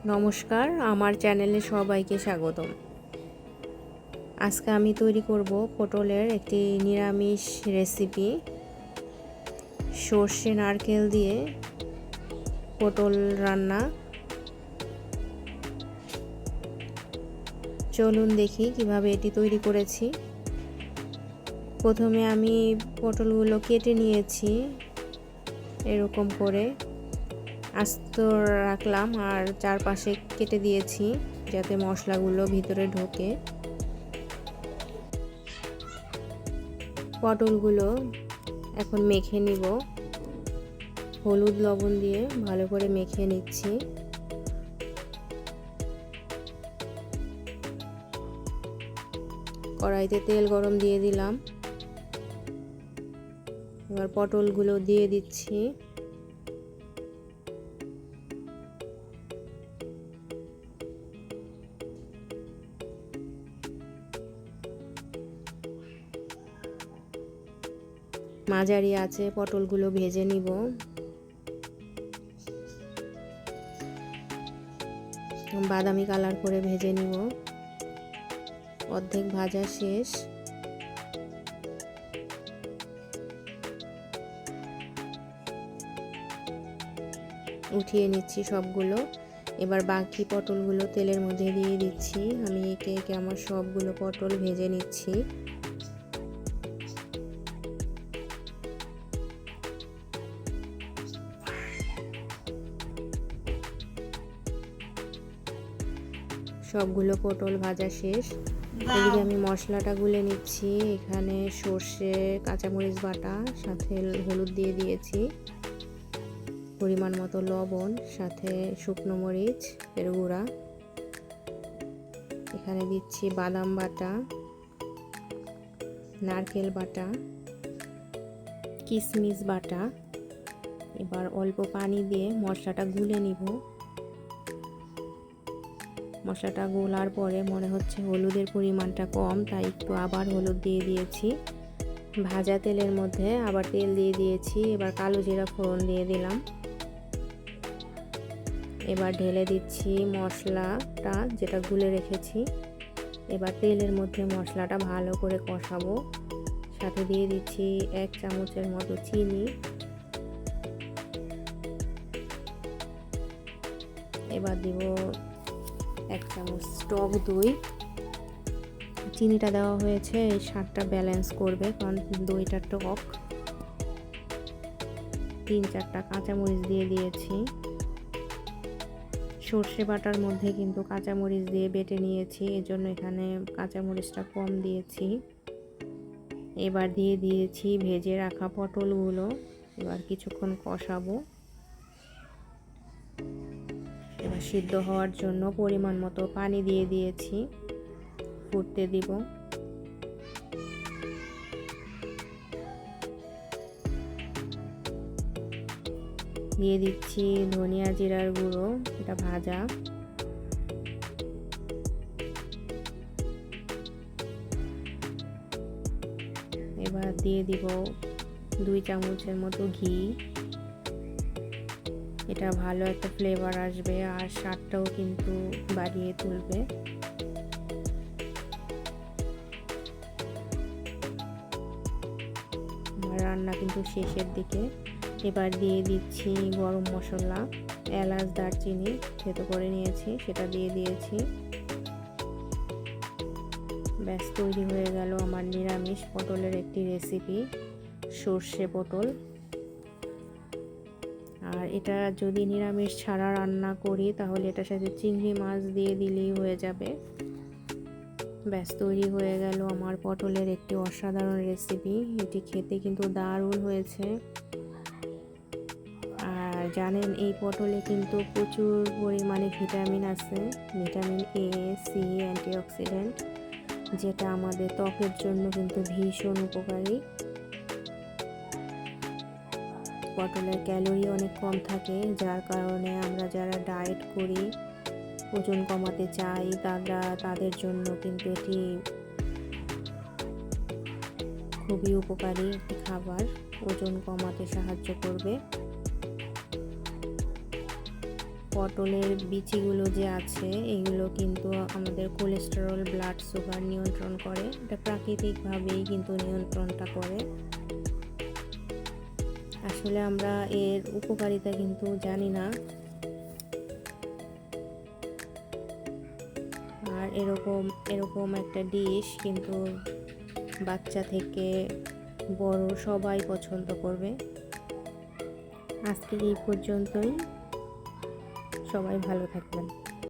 নমস্কার, আমার চ্যানেলে সবাইকে স্বাগতম। আজকে আমি তৈরি করব পটলের একটি নিরামিষ রেসিপি। সর্ষে নারকেল দিয়ে পটল রান্না। চলুন দেখি কিভাবে এটি তৈরি করেছি। প্রথমে আমি পটলগুলো কেটে নিয়েছি, এরকম করে আস্ত রাখলাম আর চারপাশে কেটে দিয়েছি যাতে মশলাগুলো ভিতরে ঢোকে। পটলগুলো এখন মেখে নিব, হলুদ লবণ দিয়ে ভালো করে মেখে নিচ্ছি। কড়াইতে তেল গরম দিয়ে দিলাম, এবার পটলগুলো দিয়ে দিচ্ছি। মাঝারি আছে পটলগুলো ভেজে নিব। বাদামি কালার করে ভেজে নিব। অর্ধেক ভাজা শেষ। উঠিয়ে নিচ্ছি সবগুলো। এবার বাকি পটলগুলো তেলের মধ্যে দিয়ে দিচ্ছি। আমি একে একে আমার সবগুলো পটল ভেজে নিচ্ছি। সবগুলো পটল ভাজা শেষ। এদিকে আমি মশলাটা গুলে নিচ্ছি। এখানে সর্ষে, কাঁচামরিচ বাটা, সাথে হলুদ দিয়ে দিয়েছি, পরিমাণ মতো লবণ, সাথে শুকনো মরিচ এর গুঁড়া। এখানে দিচ্ছি বাদাম বাটা, নারকেল বাটা, কিশমিশ বাটা। এবার অল্প পানি দিয়ে মশলাটা গুলে নিব। মশলাটা গোলার পরে মনে হচ্ছে হলুদের পরিমাণটা কম, তাই একটু আবার হলুদ দিয়ে দিয়েছি। ভাজা তেলের মধ্যে আবার তেল দিয়ে দিয়েছি। এবার কালো জিরা ফোড়ন দিয়ে দিলাম। এবার ঢেলে দিচ্ছি মশলাটা যেটা গুলে রেখেছি। এবার তেলের মধ্যে মশলাটা ভালো করে কষাবো। সাথে দিয়ে দিচ্ছি 1 চামচের মতো চিনি। এবার দিব 1 চামচ টক দই। চিনিটা দেওয়া হয়েছে এই স্বাদটা ব্যালেন্স করবে, কারণ দইটা টক। 3-4টা কাঁচামরিচ দিয়ে দিয়েছি। সর্ষে বাটার মধ্যে কিন্তু কাঁচামরিচ দিয়ে বেটে নিয়েছি, এজন্য এখানে কাঁচামরিচটা কম দিয়েছি। এবার দিয়ে দিয়েছি ভেজে রাখা পটলগুলো। এবার কিছুক্ষণ কষাবো। এবার সিদ্ধ হওয়ার জন্য পরিমাণ মতো পানি দিয়ে দিয়েছি, ফুটতে দিব। দিয়ে দিচ্ছি ধনিয়া জিরার গুঁড়ো, এটা ভাজা। এবার দিয়ে দিব 2 চামচের মতো ঘি। এটা ভালো একটা ফ্লেভার আসবে আর স্বাদটাও কিন্তু বাড়িয়ে তুলবে। রান্না কিন্তু শেষের দিকে। এবার দিয়ে দিচ্ছি গরম মশলা, এলাচ, দারচিনি থেতো করে নিয়েছি, সেটা দিয়ে দিয়েছি। ব্যাস তৈরি হয়ে গেল আমার নিরামিষ পটলের একটি রেসিপি, সর্ষে পটল। আর এটা যদি নিরামিষ ছাড়া রান্না করি তাহলে এটার সাথে চিংড়ি মাছ দিয়ে দিলেই হয়ে যাবে। ব্যাস তৈরি হয়ে গেল আমার পটলের একটি অসাধারণ রেসিপি। এটি খেতে কিন্তু দারুণ হয়েছে। আর জানেন এই পটলে কিন্তু প্রচুর পরিমাণে ভিটামিন আছে, ভিটামিন এ, সি, অ্যান্টিঅক্সিডেন্ট, যেটা আমাদের ত্বকের জন্য কিন্তু ভীষণ উপকারী। পটলের ক্যালোরি অনেক কম থাকে, যার কারণে আমরা যারা ডায়েট করি, ওজন কমাতে চাই, তাদের জন্য কিন্তু এটি খুবই উপকারী একটি খাবার, ওজন কমাতে সাহায্য করবে। পটলের বিচিগুলো যে আছে এগুলো কিন্তু আমাদের কোলেস্টেরল, ব্লাড সুগার নিয়ন্ত্রণ করে। এটা প্রাকৃতিকভাবেই কিন্তু নিয়ন্ত্রণটা করে। আসলে আমরা এর উপকারিতা কিন্তু জানি না। আর এরকম একটা ডিশ কিন্তু বাচ্চা থেকে বড় সবাই পছন্দ করবে। আজকে এই পর্যন্তই। সবাই ভালো থাকবেন।